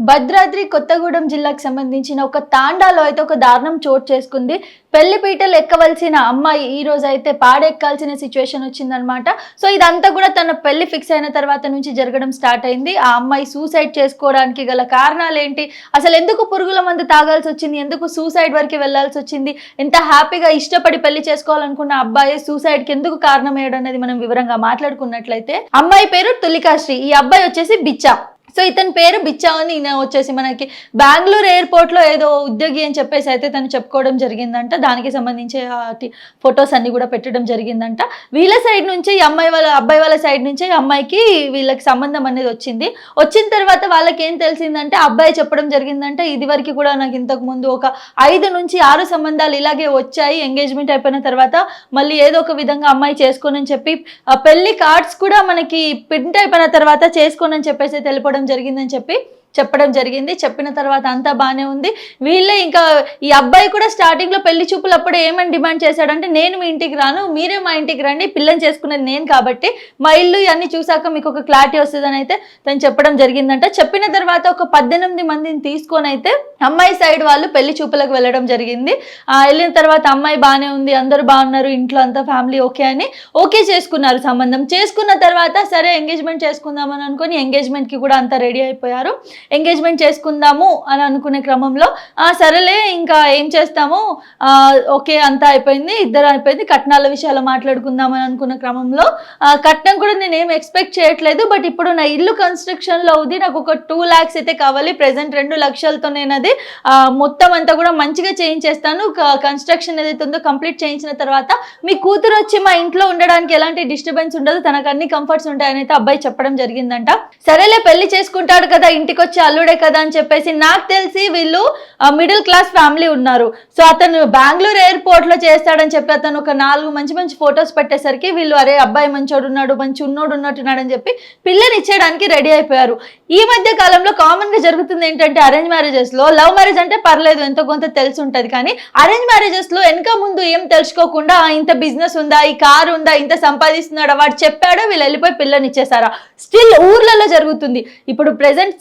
భద్రాద్రి కొత్తగూడెం జిల్లాకు సంబంధించిన ఒక తాండాలో అయితే ఒక దారుణం చోటు చేసుకుంది. పెళ్లి పీటలు ఎక్కవలసిన అమ్మాయి ఈ రోజు అయితే పాడెక్కాల్సిన సిచ్యువేషన్ వచ్చిందనమాట. సో ఇదంతా కూడా తన పెళ్లి ఫిక్స్ అయిన తర్వాత నుంచి జరగడం స్టార్ట్ అయింది. ఆ అమ్మాయి సూసైడ్ చేసుకోవడానికి గల కారణాలు ఏంటి, అసలు ఎందుకు పురుగుల మందు తాగాల్సి వచ్చింది, ఎందుకు సూసైడ్ వరకు వెళ్లాల్సి వచ్చింది, ఎంత హ్యాపీగా ఇష్టపడి పెళ్లి చేసుకోవాలనుకున్న అబ్బాయి సూసైడ్ కి ఎందుకు కారణమయ్యాడు అనేది మనం వివరంగా మాట్లాడుకున్నట్లయితే, అమ్మాయి పేరు తులికాశ్రీ, ఈ అబ్బాయి వచ్చేసి బిచ్చా. సో ఇతని పేరు బిచ్చా అని ఈయన వచ్చేసి మనకి బెంగళూరు ఎయిర్పోర్ట్ లో ఏదో ఉద్యోగి అని చెప్పేసి అయితే తను చెప్పుకోవడం జరిగిందంట. దానికి సంబంధించి ఫొటోస్ అన్ని కూడా పెట్టడం జరిగిందంట. వీళ్ళ సైడ్ నుంచి అబ్బాయి వాళ్ళ సైడ్ నుంచి అమ్మాయికి వీళ్ళకి సంబంధం అనేది వచ్చిన తర్వాత వాళ్ళకి ఏం తెలిసిందంటే, అబ్బాయి చెప్పడం జరిగిందంటే, ఇది వరకు కూడా నాకు ఇంతకు ముందు ఒక 5 నుంచి 6 సంబంధాలు ఇలాగే వచ్చాయి, ఎంగేజ్మెంట్ అయిపోయిన తర్వాత మళ్ళీ ఏదో ఒక విధంగా అమ్మాయి చేసుకోనని చెప్పి పెళ్లి కార్డ్స్ కూడా మనకి ప్రింట్ అయిపోయిన తర్వాత చేసుకోనని చెప్పేసి తెలిపడం జరిగిందని చెప్పడం జరిగింది. చెప్పిన తర్వాత అంతా బాగానే ఉంది. వీళ్ళే ఇంకా ఈ అబ్బాయి కూడా స్టార్టింగ్ లో పెళ్లి చూపులు అప్పుడు ఏమని డిమాండ్ చేశాడంటే, నేను మీ ఇంటికి రాను, మీరే మా ఇంటికి రండి, పిల్లని చేసుకునేది నేను కాబట్టి మా ఇల్లు ఇవన్నీ చూసాక మీకు ఒక క్లారిటీ వస్తుందని అయితే తను చెప్పడం జరిగిందంట. చెప్పిన తర్వాత ఒక 18 మందిని తీసుకొని అయితే అమ్మాయి సైడ్ వాళ్ళు పెళ్లి చూపులకు వెళ్ళడం జరిగింది. వెళ్ళిన తర్వాత అమ్మాయి బాగానే ఉంది, అందరూ బాగున్నారు, ఇంట్లో అంతా ఫ్యామిలీ ఓకే అని ఓకే చేసుకున్నారు. సంబంధం చేసుకున్న తర్వాత సరే ఎంగేజ్మెంట్ చేసుకుందామని అనుకుని ఎంగేజ్మెంట్ కి కూడా అంతా రెడీ అయిపోయారు. ఎంగేజ్మెంట్ చేసుకుందాము అని అనుకునే క్రమంలో సరేలే ఇంకా ఏం చేస్తాము, ఓకే అంతా అయిపోయింది, ఇద్దరు అయిపోయింది, కట్నాల విషయాలు మాట్లాడుకుందాం అని అనుకున్న క్రమంలో కట్నం కూడా నేను ఏం ఎక్స్పెక్ట్ చేయట్లేదు, బట్ ఇప్పుడు నా ఇల్లు కన్స్ట్రక్షన్ లో ఉంది, నాకు ఒక 2 lakhs అయితే కావాలి, ప్రెసెంట్ 2 లక్షలతో నేను అది మొత్తం అంతా కూడా మంచిగా చేయించేస్తాను, కన్స్ట్రక్షన్ ఏదైతే ఉందో కంప్లీట్ చేయించిన తర్వాత మీ కూతురు వచ్చి మా ఇంట్లో ఉండడానికి ఎలాంటి డిస్టర్బెన్స్ ఉండదు, తనకు అన్ని కంఫర్ట్స్ ఉంటాయని అయితే అబ్బాయి చెప్పడం జరిగిందంట. సరేలే పెళ్లి చేసుకుంటాడు కదా, ఇంటికి వచ్చి అల్లుడే కదా అని చెప్పేసి, నాకు తెలిసి వీళ్ళు మిడిల్ క్లాస్ ఫ్యామిలీ ఉన్నారు. సో అతను బెంగళూరు ఎయిర్పోర్ట్ లో చేస్తాడని చెప్పి అతను ఒక 4 మంచి ఫొటోస్ పెట్టేసరికి వీళ్ళు అరే అబ్బాయి మంచోడు ఉన్నాడు, మంచి ఉన్నోడు ఉన్నట్టున్నాడు అని చెప్పి పిల్లని ఇచ్చేయడానికి రెడీ అయిపోయారు. ఈ మధ్య కాలంలో కామన్ గా జరుగుతుంది ఏంటంటే, అరేంజ్ మ్యారేజెస్ లో, లవ్ మ్యారేజ్ అంటే పర్లేదు ఎంతో కొంత తెలిసి ఉంటది, కానీ అరేంజ్ మ్యారేజెస్ లో వెనక ముందు ఏం తెలుసుకోకుండా ఇంత బిజినెస్ ఉందా, ఈ కారు ఉందా, ఇంత సంపాదిస్తున్నాడా, వాడు చెప్పాడో వీళ్ళు వెళ్ళిపోయి పిల్లని ఇచ్చేసారా. స్టిల్ ఊర్లలో జరుగుతుంది. ఇప్పుడు ప్రెసెంట్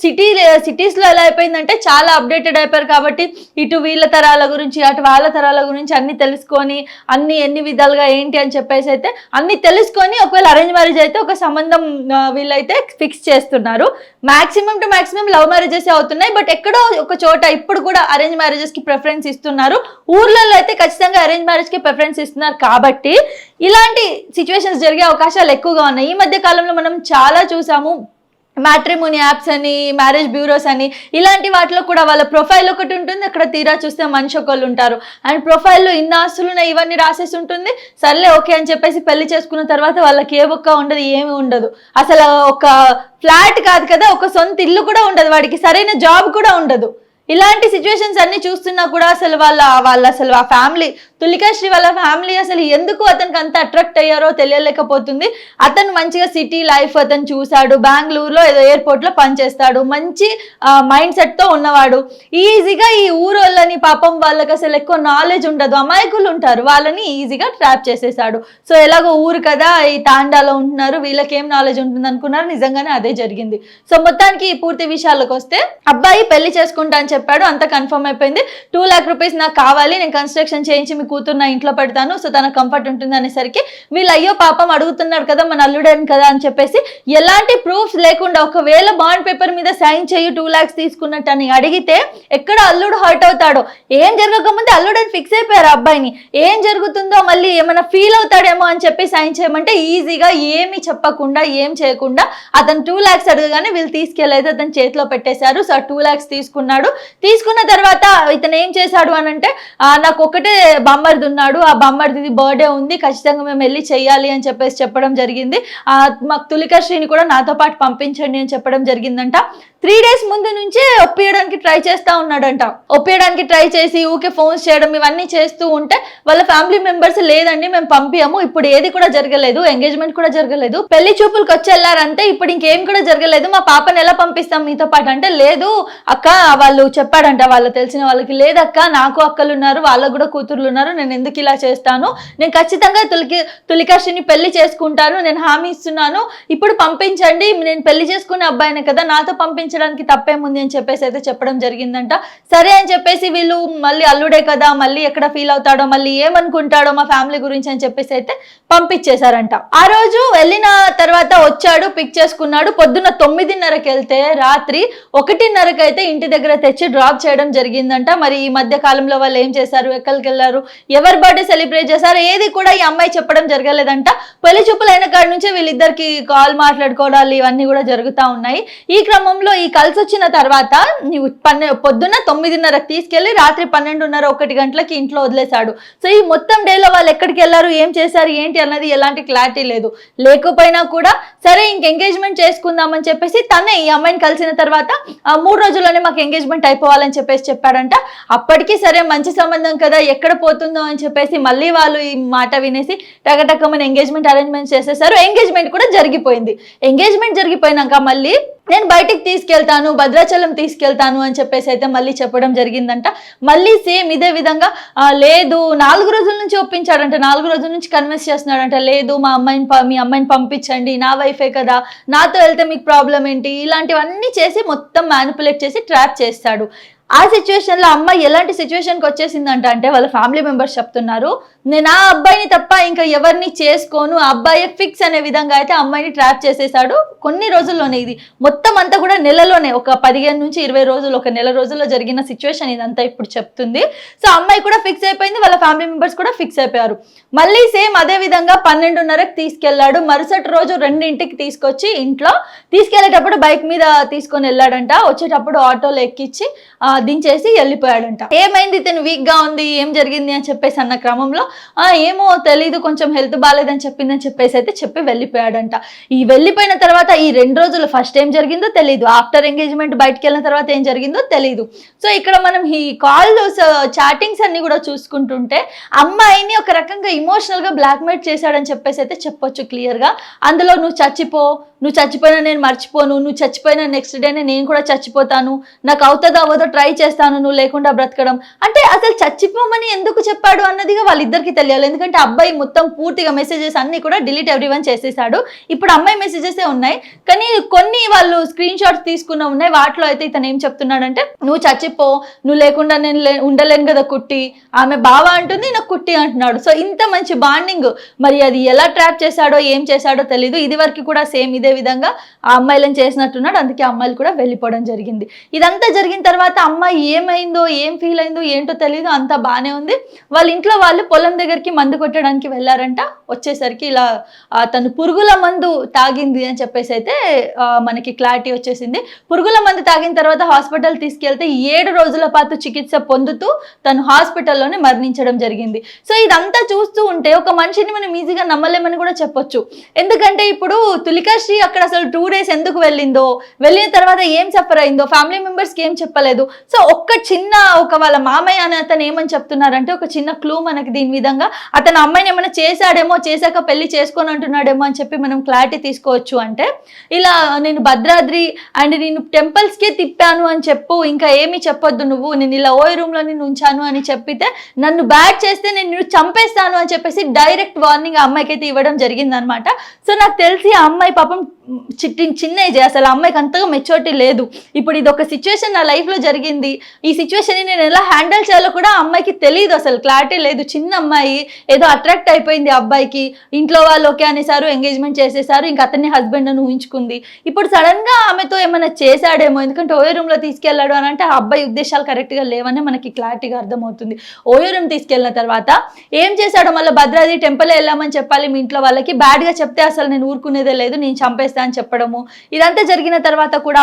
సిటీస్ లో ఎలా అయిపోయిందంటే చాలా అప్డేటెడ్ అయిపోయారు కాబట్టి ఇటు వీళ్ళ తరాల గురించి అటు వాళ్ళ తరాల గురించి అన్ని తెలుసుకొని ఎన్ని విధాలుగా ఏంటి అని చెప్పేసి అయితే అన్ని తెలుసుకొని ఒకవేళ అరేంజ్ మ్యారేజ్ అయితే ఒక సంబంధం వీళ్ళైతే ఫిక్స్ చేస్తున్నారు. Maximum to maximum love marriages అవుతున్నాయి, బట్ ఎక్కడో ఒక చోట ఇప్పుడు కూడా అరేంజ్ మ్యారేజెస్ కి ప్రిఫరెన్స్ ఇస్తున్నారు. ఊర్లలో అయితే ఖచ్చితంగా అరేంజ్ మ్యారేజ్ కి ప్రిఫరెన్స్ ఇస్తున్నారు కాబట్టి ఇలాంటి సిచ్యువేషన్స్ జరిగే అవకాశాలు ఎక్కువగా ఉన్నాయి. ఈ మధ్య కాలంలో మనం చాలా చూసాము, మ్యాట్రిమోనీ యాప్స్ అని, మ్యారేజ్ బ్యూరోస్ అని, ఇలాంటి వాటిలో కూడా వాళ్ళ ప్రొఫైల్ ఒకటి ఉంటుంది, అక్కడ తీరా చూస్తే మనిషి ఒకళ్ళు ఉంటారు, అండ్ ప్రొఫైల్లో ఇన్ని ఆస్తులు ఇవన్నీ రాసేసి ఉంటుంది. సర్లే ఓకే అని చెప్పేసి పెళ్లి చేసుకున్న తర్వాత వాళ్ళకి ఏ ఒక్క ఉండదు, ఏమి ఉండదు, అసలు ఒక ఫ్లాట్ కాదు కదా, ఒక సొంత ఇల్లు కూడా ఉండదు, వాడికి సరైన జాబ్ కూడా ఉండదు. ఇలాంటి సిచ్యువేషన్స్ అన్ని చూస్తున్నా కూడా అసలు వాళ్ళ ఆ ఫ్యామిలీ, తులికాశ్రీ వాళ్ళ ఫ్యామిలీ అసలు ఎందుకు అతనికి అంత అట్రాక్ట్ అయ్యారో తెలియలేకపోతుంది. అతను మంచిగా సిటీ లైఫ్ అతను చూశాడు, బెంగళూరులో ఏదో ఎయిర్పోర్ట్ లో పనిచేస్తాడు, మంచి మైండ్ సెట్ తో ఉన్నవాడు. ఈజీగా ఈ ఊరోళ్ళని పాపం వాళ్ళకి అసలు ఎక్కువ నాలెడ్జ్ ఉండదు, అమాయకులు ఉంటారు, వాళ్ళని ఈజీగా ట్రాప్ చేసేసాడు. సో ఎలాగో ఊరు కదా, ఈ తాండాలో ఉంటున్నారు, వీళ్ళకి ఏం నాలెడ్జ్ ఉంటుంది అనుకున్నారు, నిజంగానే అదే జరిగింది. సో మొత్తానికి పూర్తి విషయాలకు వస్తే, అబ్బాయి పెళ్లి చేసుకుంటా అని చెప్పాడు, అంత కన్ఫర్మ్ అయిపోయింది. 2 lakh rupees నాకు కావాలి, నేను కన్స్ట్రక్షన్ చేయించి మీ కూతురు నా ఇంట్లో పెడతాను, సో తన కంఫర్ట్ ఉంటుంది అనేసరికి వీళ్ళు అయ్యో పాపం అడుగుతున్నాడు కదా మన అల్లుడని కదా అని చెప్పేసి ఎలాంటి ప్రూఫ్స్ లేకుండా ఒకవేళ బాండ్ పేపర్ మీద సైన్ చేయి 2 lakhs తీసుకున్నట్టు అని అడిగితే ఎక్కడ అల్లుడు హర్ట్ అవుతాడో, ఏం జరగకముందే అల్లుడని ఫిక్స్ అయిపోయారు అబ్బాయిని, ఏం జరుగుతుందో మళ్ళీ ఏమైనా ఫీల్ అవుతాడేమో అని చెప్పి సైన్ చేయమంటే ఈజీగా ఏమి చెప్పకుండా ఏం చేయకుండా అతను 2 lakhs అడగగానే వీళ్ళు తీసుకెళ్ళైతే అతను చేతిలో పెట్టేశారు. సో 2 lakhs తీసుకున్నాడు. తీసుకున్న తర్వాత ఇతను ఏం చేశాడు అని అంటే, నాకు ఒకటే బామ్మర్ది ఉన్నాడు, ఆ బామ్మర్ది బర్త్డే ఉంది, ఖచ్చితంగా మేము వెళ్ళి చెయ్యాలి అని చెప్పేసి చెప్పడం జరిగింది. మాకు తులికాశ్రీని కూడా నాతో పాటు పంపించండి అని చెప్పడం జరిగిందంట. 3 days ముందు నుంచే ఒప్పియడానికి ట్రై చేస్తా ఉన్నాడంట. ఒప్పియడానికి ట్రై చేసి ఊకే ఫోన్స్ చేయడం ఇవన్నీ చేస్తూ ఉంటే వాళ్ళ ఫ్యామిలీ మెంబర్స్ లేదండి మేము పంపియము, ఇప్పుడు ఏది కూడా జరగలేదు, ఎంగేజ్మెంట్ కూడా జరగలేదు, పెళ్లి చూపులకు వచ్చి వెళ్ళారంటే ఇప్పుడు ఇంకేం కూడా జరగలేదు, మా పాపని ఎలా పంపిస్తాం మీతో పాటు అంటే, లేదు అక్క వాళ్ళు చెప్పాడంట వాళ్ళు తెలిసిన వాళ్ళకి, లేదక్క నాకు అక్కలు ఉన్నారు, వాళ్ళకు కూడా కూతుర్లు ఉన్నారు, నేను ఎందుకు ఇలా చేస్తాను, నేను ఖచ్చితంగా తులికాశ్రీని పెళ్లి చేసుకుంటాను, నేను హామీ ఇస్తున్నాను, ఇప్పుడు పంపించండి, నేను పెళ్లి చేసుకునే అబ్బాయినే కదా, నాతో పంపించడానికి తప్పేముంది అని చెప్పేసి అయితే చెప్పడం జరిగిందంట. సరే అని చెప్పేసి వీళ్ళు మళ్ళీ అల్లుడే కదా, మళ్ళీ ఎక్కడ ఫీల్ అవుతాడో, మళ్ళీ ఏమనుకుంటాడో మా ఫ్యామిలీ గురించి అని చెప్పేసి అయితే పంపించేశారంట. ఆ రోజు వెళ్ళిన తర్వాత వచ్చాడు, పిక్ చేసుకున్నాడు. పొద్దున్న 9:30కి వెళ్తే రాత్రి 1:30కి అయితే ఇంటి దగ్గర తెచ్చి డ్రాప్ చేయడం జరిగిందంట. మరి ఈ మధ్య కాలంలో వాళ్ళు ఏం చేశారు, ఎక్కడికి వెళ్ళారు, ఎవరి బర్త్డే సెలబ్రేట్ చేశారు, ఏది కూడా ఈ అమ్మాయి చెప్పడం జరగలేదంట. పెళ్లి చూపులు అయిన కాడి నుంచి వీళ్ళిద్దరికి కాల్ మాట్లాడుకోవడాలు ఇవన్నీ కూడా జరుగుతూ ఉన్నాయి. ఈ క్రమంలో ఈ కలిసి వచ్చిన తర్వాత పొద్దున్న 9:30కి తీసుకెళ్లి రాత్రి 12:30, 1 గంటలకి ఇంట్లో వదిలేశాడు. సో ఈ మొత్తం డేలో వాళ్ళు ఎక్కడికి వెళ్ళారు, ఏం చేశారు, ఏంటి అన్నది ఎలాంటి క్లారిటీ లేదు. లేకపోయినా కూడా సరే ఇంక ఎంగేజ్మెంట్ చేసుకుందామని చెప్పేసి తనే ఈ అమ్మాయిని కలిసిన తర్వాత 3 రోజుల్లోనే మాకు ఎంగేజ్మెంట్ అయిపోవాలని చెప్పేసి చెప్పాడంట. అప్పటికీ సరే మంచి సంబంధం కదా, ఎక్కడ పోతుందో అని చెప్పేసి మళ్ళీ వాళ్ళు ఈ మాట వినేసి టకటకమని ఎంగేజ్మెంట్ అరేంజ్మెంట్ చేసేసారు. ఎంగేజ్మెంట్ కూడా జరిగిపోయింది. ఎంగేజ్మెంట్ జరిగిపోయినాక మళ్ళీ నేను బయటికి తీసుకెళ్తాను, భద్రాచలం తీసుకెళ్తాను అని చెప్పేసి అయితే మళ్ళీ చెప్పడం జరిగిందంట. మళ్ళీ సేమ్ ఇదే విధంగా లేదు 4 రోజుల నుంచి ఒప్పించాడంట, 4 రోజుల నుంచి కన్విన్స్ చేస్తున్నాడంట, లేదు మీ అమ్మాయిని పంపించండి, నా వైఫే కదా, నాతో వెళ్తే మీకు ప్రాబ్లం ఏంటి, ఇలాంటివన్నీ చేసి మొత్తం మ్యానిపులేట్ చేసి ట్రాప్ చేస్తాడు. ఆ సిచ్యువేషన్లో అమ్మాయి ఎలాంటి సిచ్యువేషన్కి వచ్చేసిందంట అంటే వాళ్ళ ఫ్యామిలీ మెంబర్స్ చెప్తున్నారు, నేను ఆ అబ్బాయిని తప్ప ఇంకా ఎవరిని చేసుకోను, ఆ అబ్బాయి ఫిక్స్ అనే విధంగా అయితే అమ్మాయిని ట్రాప్ చేసేసాడు. కొన్ని రోజుల్లోనే, ఇది మొత్తం అంతా కూడా నెలలోనే, ఒక 15 నుంచి 20 రోజులు, ఒక నెల రోజుల్లో జరిగిన సిచ్యువేషన్ ఇదంతా ఇప్పుడు చెప్తుంది. సో అమ్మాయి కూడా ఫిక్స్ అయిపోయింది, వాళ్ళ ఫ్యామిలీ మెంబర్స్ కూడా ఫిక్స్ అయిపోయారు. మళ్ళీ సేమ్ అదే విధంగా 12:30కి తీసుకెళ్లాడు. మరుసటి రోజు 2ంటికి తీసుకొచ్చి ఇంట్లో తీసుకెళ్లేటప్పుడు బైక్ మీద తీసుకొని వెళ్ళాడంట. వచ్చేటప్పుడు ఆటోలో ఎక్కించి దించేసి వెళ్ళిపోయాడంట. ఏమైంది, తను వీక్ గా ఉంది, ఏం జరిగింది అని చెప్పేసి అన్న క్రమంలో ఏమో తెలీదు, కొంచెం హెల్త్ బాగాలేదని చెప్పిందని చెప్పేసి అయితే చెప్పి వెళ్ళిపోయాడంట. ఈ వెళ్ళిపోయిన తర్వాత ఈ 2 రోజులు ఫస్ట్ ఏం జరిగిందో తెలీదు, ఆఫ్టర్ ఎంగేజ్మెంట్ బయటకు వెళ్ళిన తర్వాత ఏం జరిగిందో తెలీదు. సో ఇక్కడ మనం ఈ కాల్ చాటింగ్స్ అన్ని కూడా చూసుకుంటుంటే అమ్మాయిని ఒక రకంగా ఇమోషనల్ గా బ్లాక్మెయిల్ చేశాడని చెప్పేసి అయితే చెప్పొచ్చు క్లియర్ గా. అందులో నువ్వు చచ్చిపోయినా నేను మర్చిపోను, నువ్వు చచ్చిపోయిన నెక్స్ట్ డేనే నేను కూడా చచ్చిపోతాను, నాకు అవుతుందో అవ్వదో ట్రై చేస్తాను నువ్వు లేకుండా బ్రతకడం అంటే, అసలు చచ్చిపోమని ఎందుకు చెప్పాడు అన్నదిగా వాళ్ళిద్దరికి తెలియాలి. ఎందుకంటే అబ్బాయి మొత్తం పూర్తిగా మెసేజెస్ అన్ని కూడా డిలీట్ ఎవ్రీవన్ చేసేసాడు. ఇప్పుడు అమ్మాయి మెసేజెస్ ఉన్నాయి, కానీ కొన్ని వాళ్ళు స్క్రీన్ షాట్స్ తీసుకున్న ఉన్నాయి. వాటిలో అయితే ఇతను ఏం చెప్తున్నాడంటే, నువ్వు చచ్చిపో, నువ్వు లేకుండా నేను ఉండలేను కదా కుట్టి, ఆమె బావ అంటుంది, నాకు కుట్టి అంటున్నాడు. సో ఇంత మంచి బాండింగ్, మరి అది ఎలా ట్రాప్ చేశాడో ఏం చేశాడో తెలీదు. ఇది వరకు కూడా సేమ్ ఇదే విధంగా ఆ అమ్మాయిలను చేసినట్టున్నాడు. అందుకే అమ్మాయిలు కూడా వెళ్ళిపోవడం జరిగింది. ఇదంతా జరిగిన తర్వాత అమ్మాయి ఏమైందో, ఏం ఫీల్ అయిందో ఏంటో తెలీదు, అంతా బాగానే ఉంది. వాళ్ళ ఇంట్లో వాళ్ళు పొలం దగ్గరికి మందు కొట్టడానికి వెళ్ళారంట. వచ్చేసరికి ఇలా తను పురుగుల మందు తాగింది అని చెప్పేసి అయితే మనకి క్లారిటీ వచ్చేసింది. పురుగుల మందు తాగిన తర్వాత హాస్పిటల్ తీసుకెళ్తే 7 రోజుల పాటు చికిత్స పొందుతూ తను హాస్పిటల్లోనే మరణించడం జరిగింది. సో ఇదంతా చూస్తూ ఉంటే ఒక మనిషిని మనం ఈజీగా నమ్మలేమని కూడా చెప్పొచ్చు. ఎందుకంటే ఇప్పుడు తులికాశ్రీ అక్కడ అసలు 2 డేస్ ఎందుకు వెళ్ళిందో, వెళ్ళిన తర్వాత ఏం సఫర్ అయిందో ఫ్యామిలీ మెంబర్స్కి ఏం చెప్పలేదు. సో ఒక వాళ్ళ మామయ్య అని అతను ఏమని చెప్తున్నారంటే, ఒక చిన్న క్లూ మనకి దీని విధంగా, అతను అమ్మాయిని ఏమైనా చేశాడేమో, చేశాక పెళ్లి చేసుకొని అంటున్నాడేమో అని చెప్పి మనం క్లారిటీ తీసుకోవచ్చు. అంటే ఇలా నేను భద్రాద్రి అండ్ నేను టెంపుల్స్కే తిప్పాను అని చెప్పు, ఇంకా ఏమీ చెప్పొద్దు నువ్వు, నేను ఇలా ఓయ్ రూమ్లో నేను ఉంచాను అని చెప్పితే, నన్ను బ్యాట్ చేస్తే నేను చంపేస్తాను అని చెప్పేసి డైరెక్ట్ వార్నింగ్ ఆ అమ్మాయికి అయితే ఇవ్వడం జరిగిందనమాట. సో నాకు తెలిసి ఆ అమ్మాయి పాపం చిన్న ఏజ్, అసలు అమ్మాయికి అంతగా మెచ్యూరిటీ లేదు. ఇప్పుడు ఇది ఒక సిచ్యువేషన్ నా లైఫ్లో జరిగింది, ఈ సిచ్యువేషన్ని నేను ఎలా హ్యాండిల్ చేయాలో కూడా అమ్మాయికి తెలియదు, అసలు క్లారిటీ లేదు. చిన్న అమ్మాయి ఏదో అట్రాక్ట్ అయిపోయింది అబ్బాయికి, ఇంట్లో వాళ్ళు ఓకే అనేసారు, ఎంగేజ్మెంట్ చేసేసారు, ఇంకా అతన్ని హస్బెండ్ అని ఊహించుకుంది. ఇప్పుడు సడన్గా ఆమెతో ఏమైనా చేశాడేమో, ఎందుకంటే ఓయో రూమ్లో తీసుకెళ్ళాడు అని అంటే ఆ అబ్బాయి ఉద్దేశాలు కరెక్ట్గా లేవని మనకి క్లారిటీగా అర్థమవుతుంది. ఓయో రూమ్ తీసుకెళ్ళిన తర్వాత ఏం చేశాడో, మళ్ళీ భద్రాద్రి టెంపుల్ వెళ్ళామని చెప్పాలి మీ ఇంట్లో వాళ్ళకి, బ్యాడ్గా చెప్తే అసలు నేను ఊరుకునేదే లేదు, నేను చంపేస్తాను అని చెప్పడము. ఇదంతా జరిగిన తర్వాత కూడా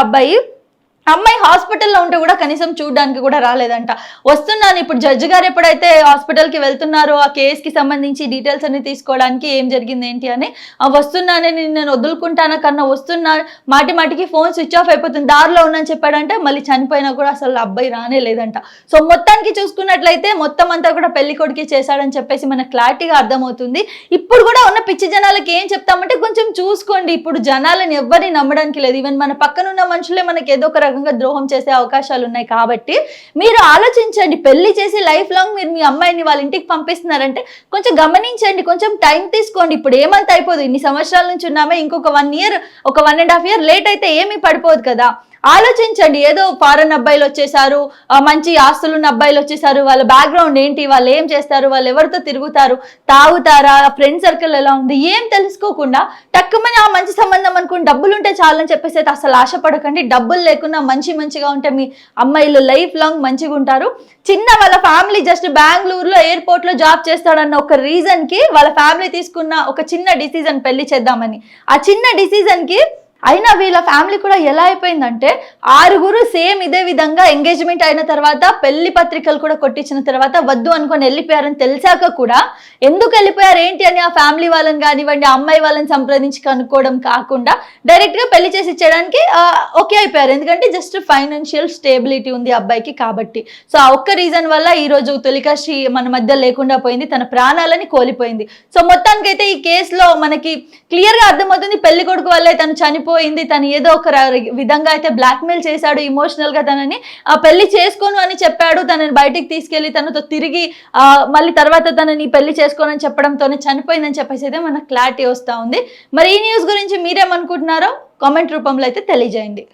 అమ్మాయి హాస్పిటల్లో ఉంటే కూడా కనీసం చూడడానికి కూడా రాలేదంట. వస్తున్నాను ఇప్పుడు జడ్జి గారు ఎప్పుడైతే హాస్పిటల్కి వెళ్తున్నారో ఆ కేసుకి సంబంధించి డీటెయిల్స్ అన్ని తీసుకోవడానికి ఏం జరిగింది ఏంటి అని, వస్తున్నానని నేను వదులుకుంటానా కన్నా వస్తున్నా, మాటికి ఫోన్ స్విచ్ ఆఫ్ అయిపోతుంది, దారిలో ఉన్నాను చెప్పాడంటే, మళ్ళీ చనిపోయినా కూడా అసలు అబ్బాయి రానే లేదంట. సో మొత్తానికి చూసుకున్నట్లయితే మొత్తం అంతా కూడా పెళ్లి కొడుకే చేశాడని చెప్పేసి మనకు క్లారిటీగా అర్థమవుతుంది. ఇప్పుడు కూడా ఉన్న పిచ్చి జనాలకి ఏం చెప్తామంటే, కొంచెం చూసుకోండి, ఇప్పుడు జనాలను ఎవరిని నమ్మడానికి లేదు. ఈవెన్ మన పక్కనున్న మనుషులే మనకి ఏదో ఒక రకంగా ద్రోహం చేసే అవకాశాలు ఉన్నాయి. కాబట్టి మీరు ఆలోచించండి, పెళ్లి చేసి లైఫ్ లాంగ్ మీరు మీ అమ్మాయిని వాళ్ళ ఇంటికి పంపిస్తున్నారంటే కొంచెం గమనించండి, కొంచెం టైం తీసుకోండి. ఇప్పుడు ఏమంత అయిపోదు, ఇన్ని సంవత్సరాల నుంచి ఉన్నామే, ఇంకొక 1 ఇయర్, ఒక 1.5 ఇయర్ లేట్ అయితే ఏమీ పడిపోదు కదా. ఆలోచించండి. ఏదో ఫారెన్ అబ్బాయిలు వచ్చేసారు, మంచి ఆస్తులున్న అబ్బాయిలు వచ్చేసారు, వాళ్ళ బ్యాక్గ్రౌండ్ ఏంటి, వాళ్ళు ఏం చేస్తారు, వాళ్ళు ఎవరితో తిరుగుతారు, తాగుతారా, ఫ్రెండ్ సర్కిల్ ఎలా ఉంది, ఏం తెలుసుకోకుండా టక్కుమని ఆ మంచి సంబంధం అనుకుని డబ్బులు ఉంటే చాలని చెప్పేసి అయితే అసలు ఆశపడకండి. డబ్బులు లేకుండా మంచిగా ఉంటే మీ అమ్మాయిలు లైఫ్ లాంగ్ మంచిగా ఉంటారు. చిన్న వాళ్ళ ఫ్యామిలీ జస్ట్ బెంగళూరులో ఎయిర్పోర్ట్ లో జాబ్ చేస్తాడన్న ఒక రీజన్ కి వాళ్ళ ఫ్యామిలీ తీసుకున్న ఒక చిన్న డిసిజన్ పెళ్లి చేద్దామని, ఆ చిన్న డిసిజన్ కి అయినా వీళ్ళ ఫ్యామిలీ కూడా ఎలా అయిపోయిందంటే 6 సేమ్ ఇదే విధంగా ఎంగేజ్మెంట్ అయిన తర్వాత పెళ్లి పత్రికలు కూడా కొట్టించిన తర్వాత వద్దు అనుకొని వెళ్ళిపోయారని తెలిసాక కూడా ఎందుకు వెళ్ళిపోయారు ఏంటి అని ఆ ఫ్యామిలీ వాళ్ళని కానివ్వండి, ఆ అమ్మాయి వాళ్ళని సంప్రదించి కనుక్కోవడం కాకుండా డైరెక్ట్ గా పెళ్లి చేసి ఇచ్చేయడానికి ఓకే అయిపోయారు. ఎందుకంటే జస్ట్ ఫైనాన్షియల్ స్టేబిలిటీ ఉంది అబ్బాయికి కాబట్టి. సో ఆ ఒక్క రీజన్ వల్ల ఈ రోజు తులికాశ్రీ మన మధ్య లేకుండా పోయింది, తన ప్రాణాలని కోల్పోయింది. సో మొత్తానికైతే ఈ కేసులో మనకి క్లియర్ గా అర్థమవుతుంది, పెళ్లి కొడుకు వల్లే తను చనిపోయింది, తను ఏదో ఒక విధంగా అయితే బ్లాక్మెయిల్ చేశాడు ఎమోషనల్ గా తనని, పెళ్లి చేసుకోను అని చెప్పాడు, తనని బయటికి తీసుకెళ్లి తనతో తిరిగి మళ్ళీ తర్వాత తనని పెళ్లి చేసుకోనని చెప్పడంతోనే చనిపోయిందని చెప్పేసి అయితే మనకు క్లారిటీ వస్తా ఉంది. మరి ఈ న్యూస్ గురించి మీరేమనుకుంటున్నారో కామెంట్ రూపంలో అయితే తెలియజేయండి.